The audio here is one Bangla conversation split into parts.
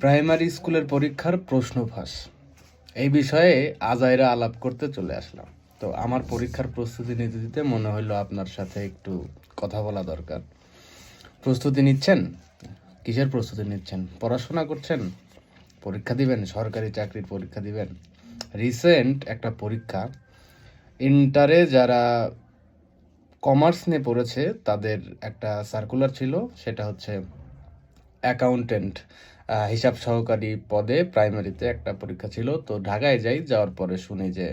প্রাইমারি স্কুলের পরীক্ষার প্রশ্ন ফাঁস এই বিষয়ে আজাইরা আলাপ করতে চলে আসলাম। তো আমার পরীক্ষার প্রস্তুতি নিতে দিতে মনে হলো আপনার সাথে একটু কথা বলা দরকার। প্রস্তুতি নিচ্ছেন? কিসের প্রস্তুতি নিচ্ছেন? পড়াশোনা করছেন? পরীক্ষা দিবেন? সরকারি চাকরির পরীক্ষা দিবেন? রিসেন্ট একটা পরীক্ষা, ইন্টারে যারা কমার্স নিয়ে পড়েছে তাদের একটা সার্কুলার ছিল, সেটা হচ্ছে অ্যাকাউন্টেন্ট, হিসাব সহকারী পদে প্রাইমারিতে একটা পরীক্ষা ছিল। তো ঢাকায় যাওয়ার পরে শুনি যে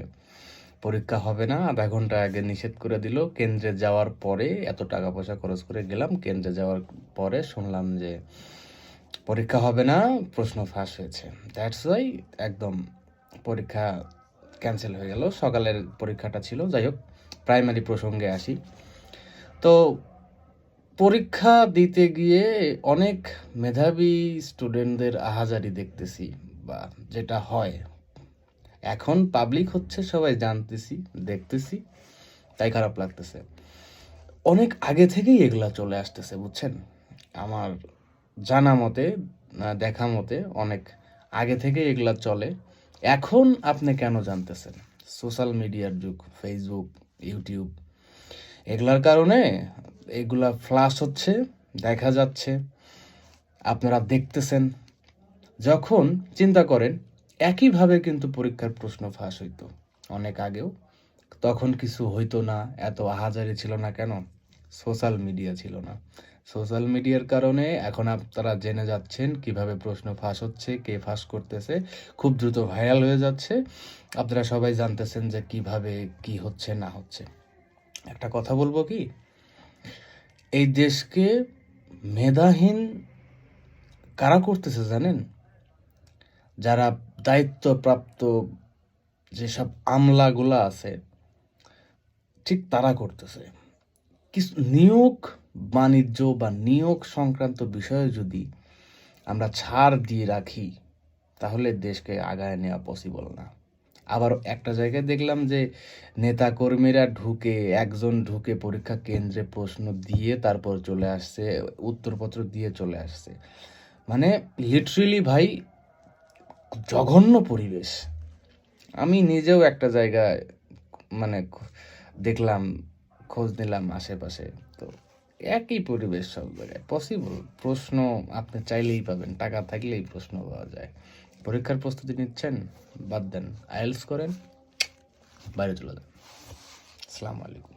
পরীক্ষা হবে না, আধা ঘন্টা আগে নিষেধ করে দিল। কেন্দ্রে যাওয়ার পরে এত টাকা পয়সা খরচ করে গেলাম, কেন্দ্রে যাওয়ার পরে শুনলাম যে পরীক্ষা হবে না, প্রশ্ন ফাঁস হয়েছে। দ্যাটস ওয়াই একদম পরীক্ষা ক্যান্সেল হয়ে গেল। সকালের পরীক্ষাটা ছিল। যাই হোক, প্রাইমারি প্রসঙ্গে আসি। তো পরীক্ষা দিতে গিয়ে অনেক মেধাবী স্টুডেন্টদের আহাজারি দেখতেছি, বা যেটা হয় এখন পাবলিক হচ্ছে সবাই জানতেছি, দেখতেছি, তাই খারাপ লাগতেছে। অনেক আগে থেকেই এগুলা চলে আসতেছে, বুঝছেন? আমার জানা মতে, দেখা মতে অনেক আগে থেকে এগুলা চলে। এখন আপনি কেন জানতেছেন? সোশ্যাল মিডিয়ার যুগ, ফেসবুক, ইউটিউব, এগুলার কারণে এগুলা ফ্লাশ হচ্ছে, দেখা যাচ্ছে, আপনারা দেখতেছেন। যখন চিন্তা করেন একইভাবে কিন্তু পরীক্ষার প্রশ্ন ফাঁস হইতো অনেক আগেও, তখন কিছু হইতো না, এত আহাজারি ছিল না। কেন? সোশ্যাল মিডিয়া ছিল না। সোশ্যাল মিডিয়ার কারণে এখন আপনারা জেনে যাচ্ছেন কিভাবে প্রশ্ন ফাঁস হচ্ছে, কে ফাঁস করতেছে, খুব দ্রুত ভাইরাল হয়ে যাচ্ছে। আপনারা সবাই জানতেছেন যে কিভাবে কি হচ্ছে না হচ্ছে। একটা কথা বলবো কি, এই দেশকে মেধাহীন কারা করতেছে জানেন? যারা দায়িত্বপ্রাপ্ত যেসব আমলাগুলা আছে, ঠিক তারা করতেছে। কিছু নিয়োগ বাণিজ্য বা নিয়োগ সংক্রান্ত বিষয়ে যদি আমরা ছাড় দিয়ে রাখি, তাহলে দেশকে আগায় নেওয়া পসিবল না। আবার একটা জায়গায় দেখলাম যে নেতাকর্মীরা একজন ঢুকে পরীক্ষা কেন্দ্রে প্রশ্ন দিয়ে তারপর চলে আসছে, উত্তরপত্র দিয়ে চলে আসছে। মানে লিটারেলি ভাই, জঘন্য পরিবেশ। আমি নিজেও একটা জায়গায় মানে দেখলাম, খোঁজ নিলাম আশেপাশে, তো একই পরিবেশ সব জায়গায়। পসিবল? প্রশ্ন আপনি চাইলেই পাবেন, টাকা থাকলেই প্রশ্ন পাওয়া যায়। পরীক্ষার প্রস্তুতি নিচ্ছেন? বাদ দেন, আইএলটিএস করেন, বাইরে চলে যান। আসসালামু আলাইকুম।